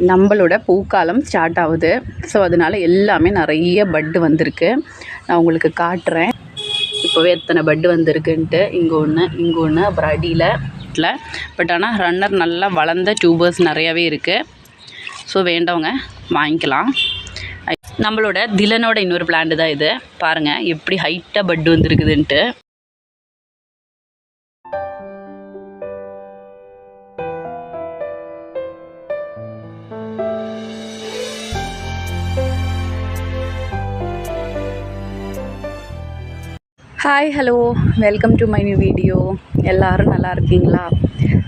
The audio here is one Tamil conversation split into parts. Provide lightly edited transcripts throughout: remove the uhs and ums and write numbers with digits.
நம்மளோட பூக்காலம் ஸ்டார்ட் ஆகுது. ஸோ அதனால் எல்லாமே நிறைய பட்டு வந்திருக்கு. நான் உங்களுக்கு காட்டுறேன் இப்போவே எத்தனை பட்டு வந்திருக்குன்ட்டு. இங்கே ஒன்று அப்புறம் அடியில். பட் ஆனால் ரன்னர் நல்லா வளர்ந்த டியூபர்ஸ் நிறையாவே இருக்குது. ஸோ வேண்டவங்க வாங்கிக்கலாம். நம்மளோட திலனோட இன்னொரு பிளான்ட் தான் இது. பாருங்கள் எப்படி ஹைட்டாக பட்டு வந்துருக்குதுன்ட்டு. Hi hello, welcome to my new video. எல்லோரும் நல்லா இருக்கீங்களா?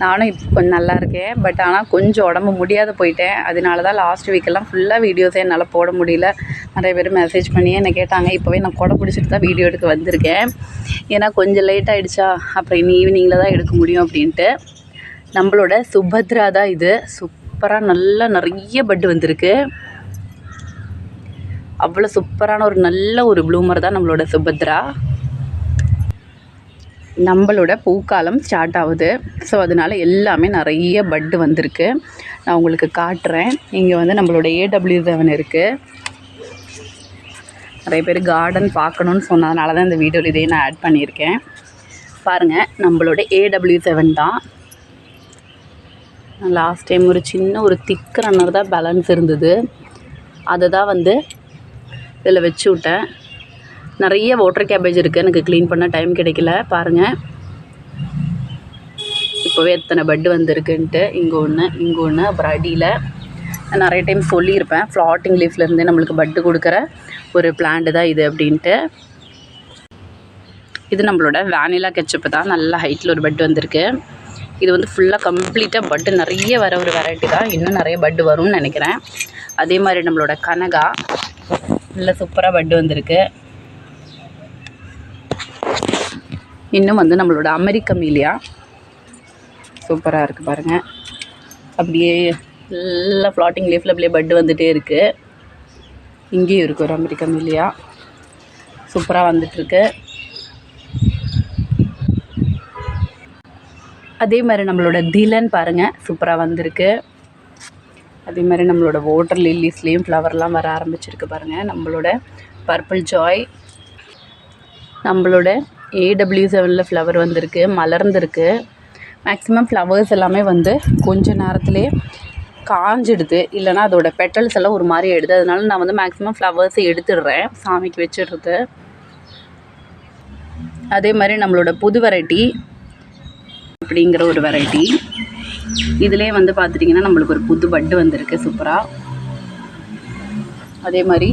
நானும் இப்போ கொஞ்சம் நல்லா இருக்கேன். பட் ஆனால் கொஞ்சம் உடம்பு முடியாத போயிட்டேன். அதனால தான் லாஸ்ட் வீக்கெல்லாம் ஃபுல்லாக வீடியோஸே என்னால் போட முடியல. நிறைய பேர் மெசேஜ் பண்ணி என்னை கேட்டாங்க. இப்போவே நான் கொடை பிடிச்சிட்டு தான் வீடியோ எடுக்க வந்திருக்கேன். ஏன்னா கொஞ்சம் லேட் ஆகிடுச்சா, அப்புறம் இன்னும் ஈவினிங்கில் தான் எடுக்க முடியும் அப்படின்ட்டு. நம்மளோட சுபத்ரா தான் இது. சூப்பராக நல்லா நிறைய பட்டு வந்திருக்கு. அவ்வளோ சூப்பரான ஒரு நல்ல ஒரு ப்ளூமர் தான் நம்மளோட சுபத்ரா. நம்மளோட பூக்காலம் ஸ்டார்ட் ஆகுது. ஸோ அதனால் எல்லாமே நிறைய பட்டு வந்திருக்கு. நான் உங்களுக்கு காட்டுறேன். இங்கே வந்து நம்மளோட AW7 இருக்குது. நிறைய பேர் கார்டன் பார்க்கணுன்னு சொன்னதுனால தான் இந்த வீடியோவில் இதையே நான் ஆட் பண்ணியிருக்கேன். பாருங்கள், நம்மளோட AW7 தான். லாஸ்ட் டைம் ஒரு சின்ன ஒரு திக் ரன்னர் தான் பேலன்ஸ் இருந்தது. அதை தான் வந்து இதில் வச்சு விட்டேன். நிறைய வாட்டர் கேபேஜ் இருக்குது. எனக்கு க்ளீன் பண்ண டைம் கிடைக்கல. பாருங்கள் இப்போவே எத்தனை பட்டு வந்திருக்குன்ட்டு. இங்கே ஒன்று அப்புறம் அடியில். நான் நிறைய டைம் சொல்லியிருப்பேன், ஃப்ளாட்டிங் லீஃப்லேருந்தே நம்மளுக்கு பட்டு கொடுக்குற ஒரு பிளான்ட் தான் இது அப்படின்ட்டு. இது நம்மளோட வேனிலா கெச்சப்பு தான். நல்ல ஹைட்டில் ஒரு பட்டு வந்திருக்கு. இது வந்து ஃபுல்லாக கம்ப்ளீட்டாக பட்டு நிறைய வர ஒரு வெரைட்டி தான். இன்னும் நிறைய பட்டு வரும்னு நினைக்கிறேன். அதே மாதிரி நம்மளோட கனகா நல்ல சூப்பராக பட்டு வந்திருக்கு. இன்னும் வந்து நம்மளோட அமெரிக்க மீலியா சூப்பராக இருக்குது பாருங்கள். அப்படியே நல்லா ஃப்ளாட்டிங் லீஃபில் அப்படியே பட்டு வந்துகிட்டே இருக்குது. இங்கேயும் இருக்குது ஒரு அமெரிக்க மீலியா சூப்பராக வந்துட்டுருக்கு. அதே மாதிரி நம்மளோட திலன் பாருங்கள் சூப்பராக வந்திருக்கு. அதே மாதிரி நம்மளோட வாட்டர் லில்லிஸ்லேயும் ஃப்ளவர்லாம் வர ஆரம்பிச்சிருக்கு பாருங்கள். நம்மளோட பர்பிள் ஜாய், நம்மளோட AW7 ஃப்ளவர் வந்திருக்கு, மலர்ந்துருக்கு. மேக்ஸிமம் ஃப்ளவர்ஸ் எல்லாமே வந்து கொஞ்சம் நேரத்துலேயே காஞ்சிடுது, இல்லைனா அதோட பெட்டல்ஸ் எல்லாம் ஒரு மாதிரி ஆகிடுது. அதனால நான் வந்து மேக்ஸிமம் ஃப்ளவர்ஸை எடுத்துடுறேன், சாமிக்கு வச்சிடுறது. அதே மாதிரி நம்மளோட புது வெரைட்டி அப்படிங்கிற ஒரு வெரைட்டி. இதிலே வந்து பார்த்துட்டிங்கன்னா நம்மளுக்கு ஒரு புது பட்டு வந்திருக்கு சூப்பராக. அதே மாதிரி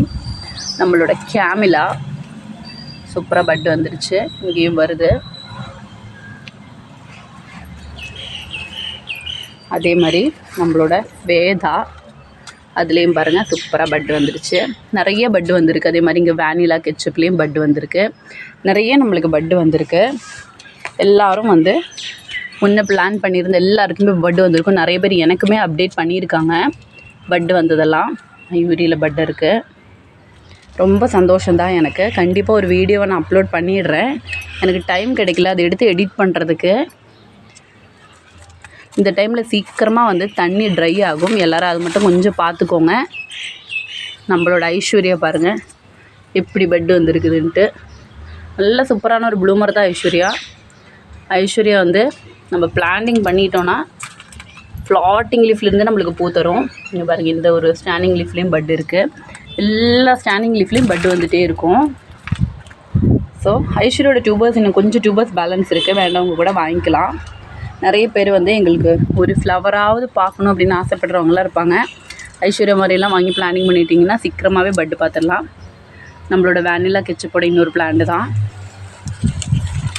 நம்மளோட கேமிலா சூப்பராக பட்டு வந்துருச்சு. இங்கேயும் வருது. அதே மாதிரி நம்மளோட வேதா, அதுலேயும் பாருங்கள் சூப்பராக பட்டு வந்துருச்சு. நிறைய பட்டு வந்திருக்கு. அதே மாதிரி இங்கே வேனிலா கெச்சப்லேயும் பட்டு வந்திருக்கு. நிறைய நம்மளுக்கு பட்டு வந்திருக்கு. எல்லோரும் வந்து முன்ன பிளான் பண்ணியிருந்த எல்லாருக்குமே பட்டு வந்திருக்கும். நிறைய பேர் எனக்குமே அப்டேட் பண்ணியிருக்காங்க பட்டு வந்ததெல்லாம். யூரியில் பட்டு இருக்குது. ரொம்ப சந்தோஷந்தான் எனக்கு. கண்டிப்பாக ஒரு வீடியோவை நான் அப்லோட் பண்ணிடுறேன். எனக்கு டைம் கிடைக்கல அதை எடுத்து எடிட் பண்ணுறதுக்கு. இந்த டைமில் சீக்கிரமாக வந்து தண்ணி ட்ரை ஆகும். எல்லோரும் அது மட்டும் கொஞ்சம் பார்த்துக்கோங்க. நம்மளோட ஐஸ்வர்யா பாருங்கள் எப்படி பட்டு வந்திருக்குதுன்ட்டு. நல்ல சூப்பரான ஒரு ப்ளூமர் தான் ஐஸ்வர்யா வந்து நம்ம பிளான்டிங் பண்ணிட்டோன்னா ஃப்ளாட்டிங் லீஃப்லேருந்து நம்மளுக்கு பூ தரும். இங்கே பாருங்கள், இந்த ஒரு ஸ்டாண்டிங் லீஃப்லேயும் பட்டு இருக்குது. எல்லா ஸ்டாண்டிங் லீஃப்லேயும் பட்டு வந்துகிட்டே இருக்கும். ஸோ ஐஸ்வர்யோட டியூபர்ஸ் இன்னும் கொஞ்சம் டியூபர்ஸ் பேலன்ஸ் இருக்குது. வேண்டவங்க கூட வாங்கிக்கலாம். நிறைய பேர் வந்து எங்களுக்கு ஒரு ஃப்ளவராவது பார்க்கணும் அப்படின்னு ஆசைப்படுறவங்களாம் இருப்பாங்க. ஐஸ்வர்யா மாதிரிலாம் வாங்கி பிளானிங் பண்ணிட்டிங்கன்னா சீக்கிரமாகவே பட்டு பார்த்துடலாம். நம்மளோட வேனிலா கெச்சப்போட இன்னொரு பிளான்ட் தான்.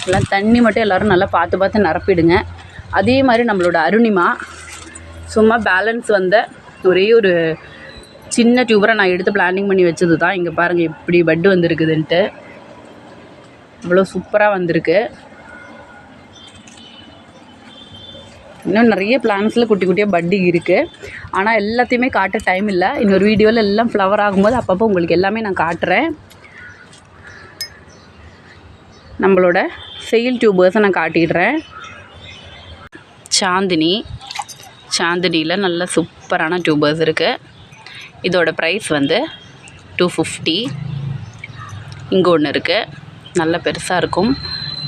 எல்லாம் தண்ணி மட்டும் எல்லோரும் நல்லா பார்த்து நிரப்பிடுங்க. அதே மாதிரி நம்மளோட அருணிமா சும்மா பேலன்ஸ் வந்த ஒரே ஒரு சின்ன டியூபரை நான் எடுத்து பிளானிங் பண்ணி வச்சது தான். இங்கே பாருங்கள் எப்படி பட்டு வந்திருக்குதுன்ட்டு. இவ்வளோ சூப்பராக வந்திருக்கு. இன்னும் நிறைய பிளான்ஸில் குட்டி குட்டியாக பட்டு இருக்குது. ஆனால் எல்லாத்தையுமே காட்ட டைம் இல்லை. இன்னொரு வீடியோவில் எல்லாம் ஃப்ளவர் ஆகும்போது அப்பப்போ உங்களுக்கு எல்லாமே நான் காட்டுறேன். நம்மளோட செயில் டியூபர்ஸை நான் காட்டிடுறேன். சாந்தினியில் நல்ல சூப்பரான டியூபர்ஸ் இருக்குது. இதோட ப்ரைஸ் வந்து 250. இங்கே ஒன்று இருக்குது, நல்ல பெருசாக இருக்கும்,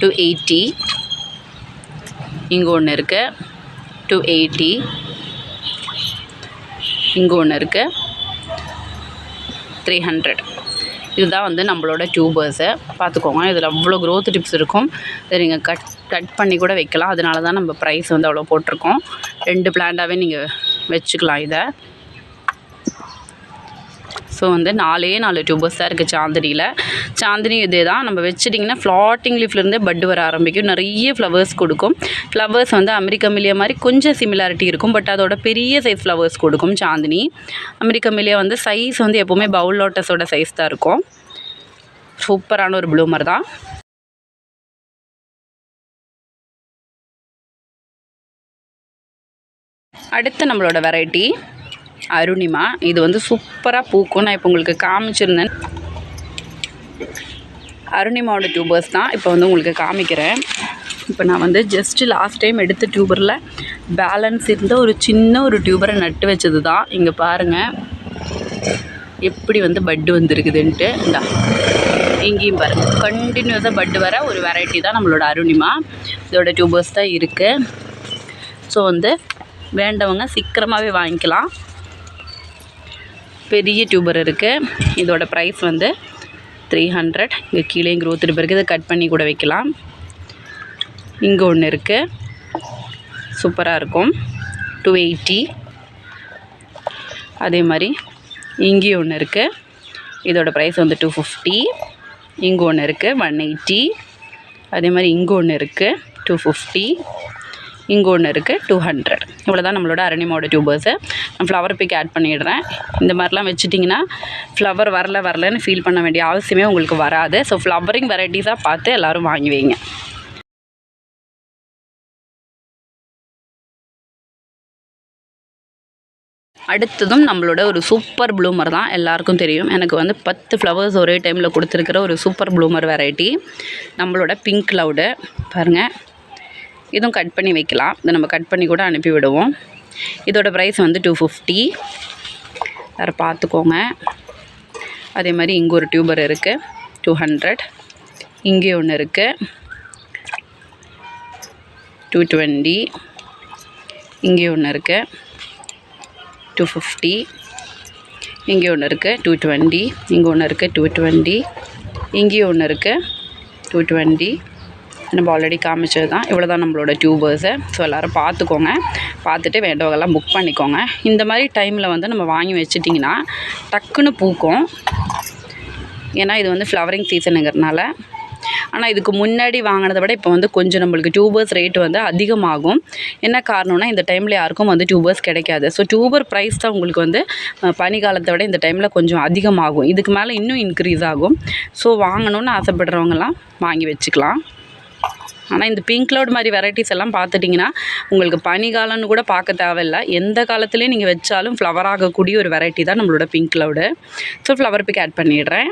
280. இங்கே ஒன்று இருக்குது, 280. இங்கே ஒன்று இருக்குது, 300. இதுதான் வந்து நம்மளோட டியூபர்ஸு. பார்த்துக்கோங்க, இதில் அவ்வளோ க்ரோத் டிப்ஸ் இருக்கும். இதை நீங்கள் கட் பண்ணி கூட வைக்கலாம். அதனால தான் நம்ம ப்ரைஸ் வந்து அவ்வளோ போட்டிருக்கோம். 2 பிளான்ட்டாகவே நீங்கள் வச்சுக்கலாம் இதை. ஸோ வந்து 4 டியூபர்ஸ் தான் இருக்குது சாந்தினியில். சாந்தினி இதே தான், நம்ம வச்சிட்டிங்கன்னா ஃப்ளாட்டிங் லீஃப்லேருந்தே பட் வர ஆரம்பிக்கும். நிறைய ஃப்ளவர்ஸ் கொடுக்கும். ஃப்ளவர்ஸ் வந்து அமெரிக்கா மில்லியா மாதிரி கொஞ்சம் சிமிலாரிட்டி இருக்கும், பட் அதோட பெரிய சைஸ் ஃப்ளவர்ஸ் கொடுக்கும் சாந்தினி. அமெரிக்கா மில்லியா வந்து சைஸ் வந்து எப்போவுமே பவுல் லோட்டஸோட சைஸ் தான் இருக்கும். சூப்பரான ஒரு ப்ளூமர் தான். அடுத்து நம்மளோட வெரைட்டி அருணிமா. இது வந்து சூப்பராக பூக்கும். நான் இப்போ உங்களுக்கு காமிச்சிருந்தேன். அருணிமாவோட டியூபர்ஸ் தான் இப்போ வந்து உங்களுக்கு காமிக்கிறேன். இப்போ நான் வந்து ஜஸ்ட்டு லாஸ்ட் டைம் எடுத்த டியூபரில் பேலன்ஸ் இருந்த ஒரு சின்ன ஒரு டியூபரை நட்டு வச்சது தான். இங்கே பாருங்கள் எப்படி வந்து பட்டு வந்துருக்குதுன்ட்டு. இந்தா இங்கேயும் பாருங்கள், கண்டினியூஸாக பட்டு வர ஒரு வெரைட்டி தான் நம்மளோட அருணிமா. இதோட டியூபர்ஸ் தான் இருக்குது. ஸோ வந்து வேண்டவங்க சீக்கிரமாகவே வாங்கிக்கலாம். பெரிய டியூபர் இருக்குது. இதோட ப்ரைஸ் வந்து 300. இங்கே கீழே க்ரோத் இருக்குது, இதை கட் பண்ணி கூட வைக்கலாம். இங்கே ஒன்று இருக்குது, சூப்பராக இருக்கும், 280. அதே மாதிரி இங்கேயும் ஒன்று இருக்குது. இதோட ப்ரைஸ் வந்து 250. இங்கே ஒன்று இருக்குது, 180. அதே மாதிரி இங்கே ஒன்று இருக்குது, 250. இங்கே ஒன்று இருக்குது, 200. இவ்வளோ தான் நம்மளோட அருணிமாவோட டியூபர்ஸு. நான் ஃப்ளவர் பிக் ஆட் பண்ணிடுறேன். இந்த மாதிரிலாம் வச்சுட்டிங்கன்னா ஃப்ளவர் வரலன்னு ஃபீல் பண்ண வேண்டிய அவசியமே உங்களுக்கு வராது. ஸோ ஃப்ளவரிங் வெரைட்டிஸாக பார்த்து எல்லோரும் வாங்கி வைங்க. அடுத்ததும் நம்மளோட ஒரு சூப்பர் ப்ளூமர் தான். எல்லாருக்கும் தெரியும், எனக்கு வந்து 10 ஃப்ளவர்ஸ் ஒரே டைமில் கொடுத்துருக்கிற ஒரு சூப்பர் ப்ளூமர் வெரைட்டி நம்மளோட பிங்க் க்ளவுடு. பாருங்கள், இதுவும் கட் பண்ணி வைக்கலாம். இதை நம்ம கட் பண்ணி கூட அனுப்பி விடுவோம். இதோட ப்ரைஸ் வந்து 250. வேறு பார்த்துக்கோங்க. அதே மாதிரி இங்கே ஒரு டியூபர் இருக்குது, 200. இங்கே ஒன்று இருக்குது, 220. இங்கே ஒன்று இருக்குது, 250. இங்கே ஒன்று இருக்குது, 220. இங்கே ஒன்று இருக்குது, 220. இங்கே ஒன்று இருக்குது, 220. நம்ம ஆல்ரெடி காமிச்சது தான். இவ்வளோ தான் நம்மளோட டியூபர்ஸு. ஸோ எல்லோரும் பார்த்துக்கோங்க. பார்த்துட்டு வேண்டவங்கெல்லாம் புக் பண்ணிக்கோங்க. இந்த மாதிரி டைமில் வந்து நம்ம வாங்கி வச்சிட்டிங்கன்னா டக்குன்னு பூக்கும். ஏன்னா இது வந்து ஃப்ளவரிங் சீசனுங்கிறதுனால. ஆனால் இதுக்கு முன்னாடி வாங்கினதை விட இப்போ வந்து கொஞ்சம் நம்மளுக்கு டியூபர்ஸ் ரேட்டு வந்து அதிகமாகும். என்ன காரணம்னா இந்த டைமில் யாருக்கும் வந்து டியூபர்ஸ் கிடைக்காது. ஸோ டியூபர் ப்ரைஸ் தான் உங்களுக்கு வந்து பனிக்காலத்தை விட இந்த டைமில் கொஞ்சம் அதிகமாகும். இதுக்கு மேலே இன்னும் இன்க்ரீஸ் ஆகும். ஸோ வாங்கணுன்னு ஆசைப்படுறவங்கலாம் வாங்கி வச்சுக்கலாம். ஆனால் இந்த பிங்க் க்ளவுட் மாதிரி வெரைட்டிஸ் எல்லாம் பார்த்துட்டிங்கன்னா உங்களுக்கு பனிக்காலம்னு கூட பார்க்க தேவையில்லை. எந்த காலத்துலேயும் நீங்கள் வச்சாலும் ஃப்ளவர் ஆகக்கூடிய ஒரு வெரைட்டி தான் நம்மளோட pink cloud. So flower pick add பண்ணிடுறேன்.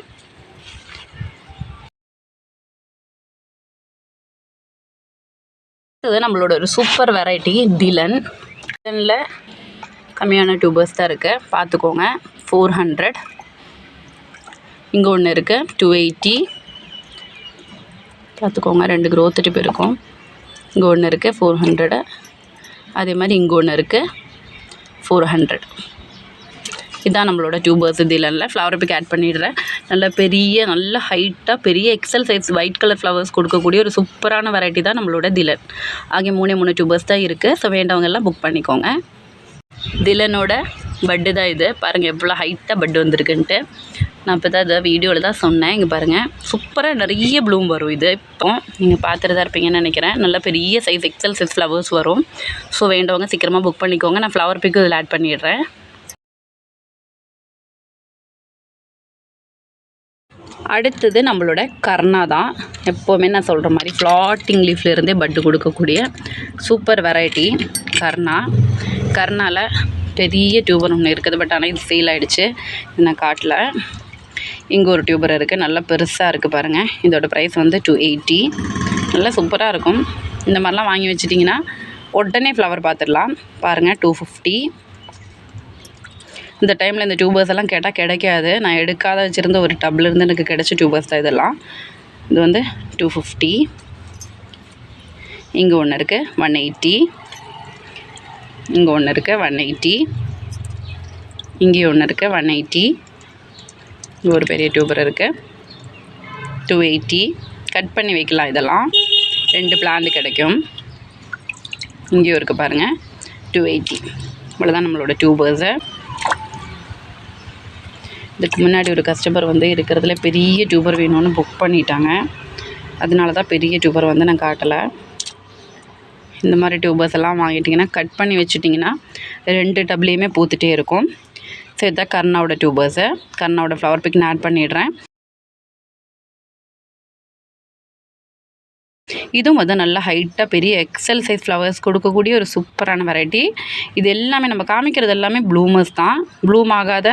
இது நம்மளோட ஒரு சூப்பர் வெரைட்டி திலன். திலனில் கம்மியான டியூபர்ஸ் தான் இருக்குது, பார்த்துக்கோங்க. 400. இங்கே ஒன்று இருக்குது, 280. பார்த்துக்கோங்க, 2 க்ரோத் டிப் இருக்கும். இங்கே ஒன்று இருக்குது, 400. அதே மாதிரி இங்கே ஒன்று இருக்குது, 400. இதுதான் நம்மளோட டியூபர்ஸ் திலனில். ஃப்ளவர் பிக் ஆட் பண்ணிடுறேன். நல்ல ஹைட்டாக பெரிய XL size white colour flowers கொடுக்கக்கூடிய ஒரு சூப்பரான வெரைட்டி தான் நம்மளோட திலன். ஆகிய 3 டியூபர்ஸ் தான் இருக்குது. ஸோ வேண்டவங்க எல்லாம் புக் பண்ணிக்கோங்க. திலனோட பட்டு தான் இது. பாருங்கள் எவ்வளோ ஹைட்டாக பட்டு வந்திருக்குன்ட்டு. நான் இப்போ தான் இதை வீடியோவில் தான் சொன்னேன். இங்கே பாருங்கள், சூப்பராக நிறைய ப்ளூம் வரும். இது இப்போ நீங்கள் பார்த்துட்டு தான் இருப்பீங்கன்னு நினைக்கிறேன். நல்ல பெரிய சைஸ் எக்ஸல் சைஸ் ஃப்ளவர்ஸ் வரும். ஸோ வேண்டவங்க சீக்கிரமாக புக் பண்ணிக்கோங்க. நான் ஃப்ளவர் பிக்கு இதில் ஆட் பண்ணிடுறேன். அடுத்தது நம்மளோட கர்ணா தான். எப்போவுமே நான் சொல்கிற மாதிரி ஃப்ளாட்டிங் லீஃப்லேருந்தே பட்டு கொடுக்கக்கூடிய சூப்பர் வெரைட்டி கர்ணா. கர்ணாவில் பெரிய டியூபர் ஒன்று இருக்குது, பட் ஆனால் இது சேல் ஆகிடுச்சு. நான் காட்டில் இங்கே ஒரு டியூபர் இருக்குது, நல்லா பெருசாக இருக்குது பாருங்கள். இதோட ப்ரைஸ் வந்து 280. நல்லா சூப்பராக இருக்கும். இந்த மாதிரிலாம் வாங்கி வச்சிட்டிங்கன்னா உடனே ஃப்ளவர் பார்த்துடலாம். பாருங்கள் 250. இந்த டைமில் இந்த டியூபர்ஸ் எல்லாம் கேட்டால் கிடைக்காது. நான் எடுக்காத வச்சுருந்த ஒரு டப்லேருந்து எனக்கு கிடைச்ச டியூபர்ஸ் தான் இதெல்லாம். இது வந்து 250. இங்கே ஒன்று இருக்குது 180. இங்கே ஒன்று இருக்குது 180. இங்கேயும் ஒன்று இருக்குது 180. இங்கே ஒரு பெரிய டியூபர் இருக்குது 280. கட் பண்ணி வைக்கலாம். இதெல்லாம் 2 பிளான்ட் கிடைக்கும். இங்கேயும் இருக்குது பாருங்கள் 280. இவ்வளோதான் நம்மளோட டியூபர்ஸு. இதுக்கு முன்னாடி ஒரு கஸ்டமர் வந்து இருக்கிறதுல பெரிய டியூபர் வேணும்னு புக் பண்ணிட்டாங்க. அதனால தான் பெரிய டியூபர் வந்து நான் காட்டலை. இந்த மாதிரி டியூபர்ஸ் எல்லாம் வாங்கிட்டிங்கன்னா கட் பண்ணி வச்சுட்டிங்கன்னா 2 டப்லேயுமே பூத்துட்டே இருக்கும். ஸோ இதுதான் கர்ணாவோட டியூபர்ஸு. கர்ணாவோட ஃப்ளவர் பிக் நான் ஆட் பண்ணிடுறேன். இதுவும் வந்து நல்லா ஹைட்டாக பெரிய எக்ஸல் சைஸ் ஃப்ளவர்ஸ் கொடுக்கக்கூடிய ஒரு சூப்பரான வெரைட்டி. இது எல்லாமே நம்ம காமிக்கிறது எல்லாமே ப்ளூமர்ஸ் தான். ப்ளூம் ஆகாத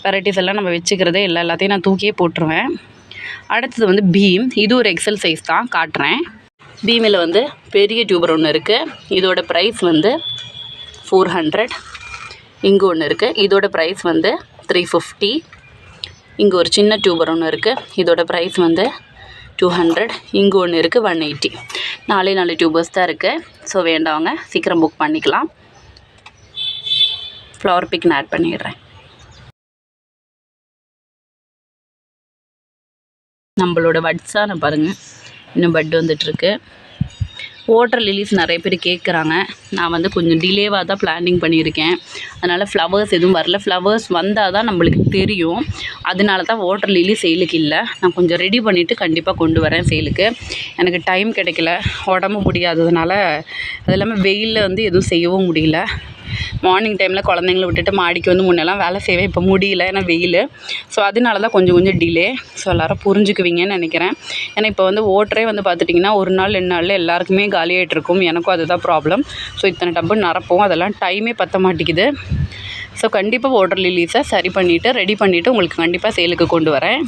வெரைட்டிஸ் எல்லாம் நம்ம வச்சுக்கிறதே எல்லாத்தையும் நான் தூக்கியே போட்டுருவேன். அடுத்தது வந்து பீம். இது ஒரு எக்ஸல் சைஸ் தான், காட்டுறேன். பீமில் வந்து பெரிய டியூபர் ஒன்று இருக்குது. இதோட ப்ரைஸ் வந்து 400. இங்கே ஒன்று இருக்குது. இதோட ப்ரைஸ் வந்து 350. இங்கே ஒரு சின்ன டியூபர் ஒன்று இருக்குது. இதோட ப்ரைஸ் வந்து 200. இங்கே ஒன்று இருக்குது 180. 4 டியூபர்ஸ் தான் இருக்குது. ஸோ வேண்டவங்க சீக்கிரம் புக் பண்ணிக்கலாம். ஃப்ளவர் பிக் நான் ஆட் பண்ணிடுறேன். நம்மளோட வட்ஸான பாருங்கள், இன்னும் பட் வந்துட்டுருக்கு. வாட்டர் லிலிஸ் நிறைய பேர் கேட்குறாங்க. நான் வந்து கொஞ்சம் டிலேவாக தான் பிளானிங் பண்ணியிருக்கேன். அதனால் ஃப்ளவர்ஸ் எதுவும் வரல. ஃப்ளவர்ஸ் வந்தால் தான் நம்மளுக்கு தெரியும். அதனால தான் வாட்டர் லிலி சேலுக்கு இல்லை. நான் கொஞ்சம் ரெடி பண்ணிவிட்டு கண்டிப்பாக கொண்டு வரேன் சேலுக்கு. எனக்கு டைம் கிடைக்கல, உடம்பு முடியாததுனால. அது இல்லாமல் வெயிலில் வந்து எதுவும் செய்யவும் முடியல. மார்னிங் டைமில் குழந்தைங்கள விட்டுட்டு மாடிக்கு வந்து முன்னெல்லாம் வேலை செய்வேன். இப்போ முடியல, ஏன்னா வெயில். ஸோ அதனால தான் கொஞ்சம் டிலே. ஸோ எல்லோரும் புரிஞ்சுக்குவீங்கன்னு நினைக்கிறேன். ஏன்னா இப்போ வந்து ஓட்டரே வந்து பார்த்துட்டிங்கன்னா 1 நாள் 2 நாளில் எல்லாருக்குமே காலியாகிட்ருக்கும். எனக்கும் அதுதான் ப்ராப்ளம். ஸோ இத்தனை டப்பு நிரப்போம், அதெல்லாம் டைமே பற்ற மாட்டேங்குது. ஸோ கண்டிப்பாக வாட்டர் லிலீஸை சரி பண்ணிவிட்டு ரெடி பண்ணிவிட்டு உங்களுக்கு கண்டிப்பாக சேலுக்கு கொண்டு வரேன்.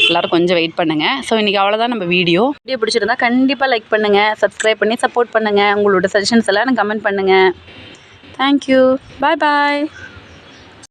எல்லோரும் கொஞ்சம் வெயிட் பண்ணுங்கள். ஸோ இன்றைக்கி அவ்வளோதான் நம்ம வீடியோ பிடிச்சிருந்தா கண்டிப்பாக லைக் பண்ணுங்கள், சப்ஸ்கிரைப் பண்ணி சப்போர்ட் பண்ணுங்கள். உங்களோட சஜஷன்ஸ் எல்லாம் எனக்கு கமெண்ட் பண்ணுங்கள். Thank you. Bye bye.